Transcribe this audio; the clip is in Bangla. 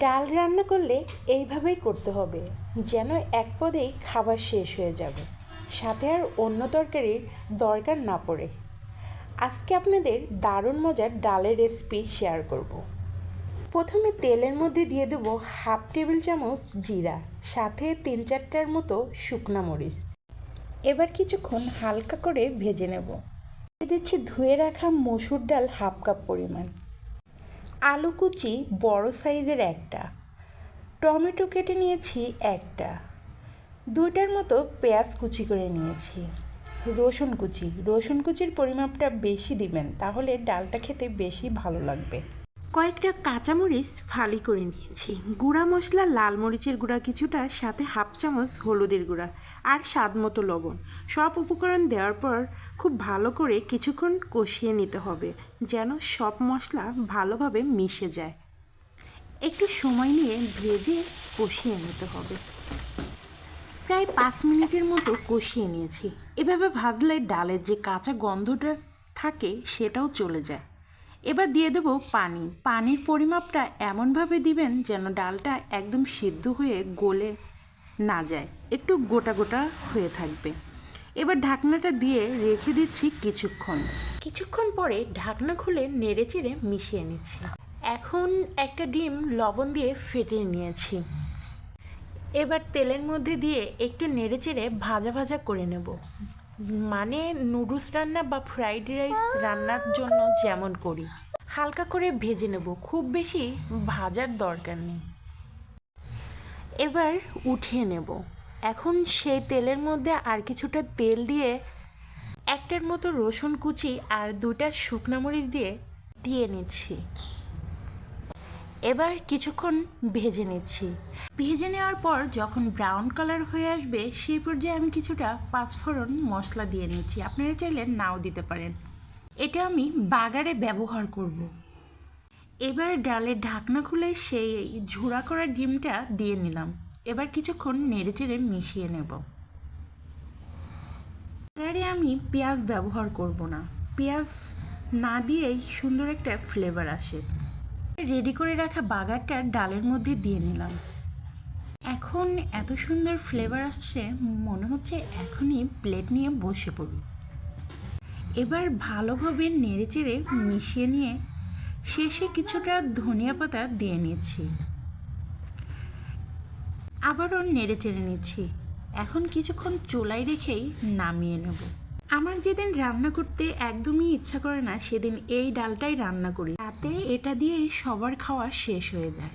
ডাল রান্না করলে এইভাবেই করতে হবে, যেন এক পদেই খাবার শেষ হয়ে যাবে, সাথে আর অন্য তরকারির দরকার না পড়ে। আজকে আপনাদের দারুণ মজার ডালের রেসিপি শেয়ার করব। প্রথমে তেলের মধ্যে দিয়ে দেবো হাফ টেবিল চামচ জিরা, সাথে 3-4টার মতো শুকনা মরিচ। এবার কিছুক্ষণ হালকা করে ভেজে নেব। দিয়ে দিচ্ছি ধুয়ে রাখা মসুর ডাল হাফ কাপ পরিমাণ, আলু কুচি বড় সাইজের একটা, টমেটো কেটে নিয়েছি একটা, 2টার মতো পেঁয়াজ কুচি করে নিয়েছি, রসুন কুচির পরিমাপটা বেশি দিবেন, তাহলে ডালটা খেতে বেশি ভালো লাগবে। কয়েকটা কাঁচামরিচ ফালি করে নিয়েছি, গুঁড়া মশলা লাল মরিচের গুঁড়া কিছুটা, সাথে হাফ চামচ হলুদের গুঁড়া আর স্বাদ মতো লবণ। সব উপকরণ দেওয়ার পর খুব ভালো করে কিছুক্ষণ কষিয়ে নিতে হবে, যেন সব মশলা ভালোভাবে মিশে যায়। একটু সময় নিয়ে ভেজে কষিয়ে নিতে হবে। প্রায় 5 মিনিটের মতো কষিয়ে নিয়েছি। এভাবে ভাজলে ডালের যে কাঁচা গন্ধটা থাকে সেটাও চলে যায়। এবার দিয়ে দেবো পানি। পানির পরিমাপটা এমনভাবে দিবেন যেন ডালটা একদম সিদ্ধ হয়ে গলে না যায়, একটু গোটা গোটা হয়ে থাকবে। এবার ঢাকনাটা দিয়ে রেখে দিচ্ছি কিছুক্ষণ পরে ঢাকনা খুলে নেড়েচেড়ে মিশিয়ে নিচ্ছি। এখন একটা ডিম লবণ দিয়ে ফেটিয়ে নিয়েছি। এবার তেলের মধ্যে দিয়ে একটু নেড়েচেড়ে ভাজা ভাজা করে নেব, মানে নুডলস রান্না বা ফ্রাইড রাইস রান্নার জন্য যেমন করি। হালকা করে ভেজে নেব, খুব বেশি ভাজার দরকার নেই। এবার উঠিয়ে নেব। এখন সেই তেলের মধ্যে আর কিছুটা তেল দিয়ে 1টার মতো রসুন কুচি আর 2টা শুকনো মরিচ দিয়ে নিচ্ছি। এবার কিছুক্ষণ ভেজে নিচ্ছি। ভেজে নেওয়ার পর যখন ব্রাউন কালার হয়ে আসবে, সেই পর্যায়ে আমি কিছুটা পাঁচফোড়ন মশলা দিয়ে নিচ্ছি। আপনারা চাইলে নাও দিতে পারেন, এটা আমি বাগারে ব্যবহার করব। এবার ডালের ঢাকনা খুলে সেই ঝুড়া করা ডিমটা দিয়ে নিলাম। এবার কিছুক্ষণ নেড়েচেড়ে মিশিয়ে নেব। বাগারে আমি পেঁয়াজ ব্যবহার করব না, পেঁয়াজ না দিয়েই সুন্দর একটা ফ্লেভার আসে। রেডি করে রাখা বাগারটা ডালের মধ্যে দিয়ে নিলাম। এখন এত সুন্দর ফ্লেভার আসছে, মনে হচ্ছে এখনই প্লেট নিয়ে বসে পড়ি। এবার ভালোভাবে নেড়েচেড়ে মিশিয়ে নিয়ে শেষে কিছুটা ধনিয়া পাতা দিয়ে নিচ্ছি, আবারও নেড়েচেড়ে নিচ্ছি। এখন কিছুক্ষণ চুলায় রেখেই নামিয়ে নেব। আমার যেদিন রান্না করতে একদমই ইচ্ছা করে না, সেদিন এই ডালটাই রান্না করি, তাতে এটা দিয়ে সবার খাওয়া শেষ হয়ে যায়।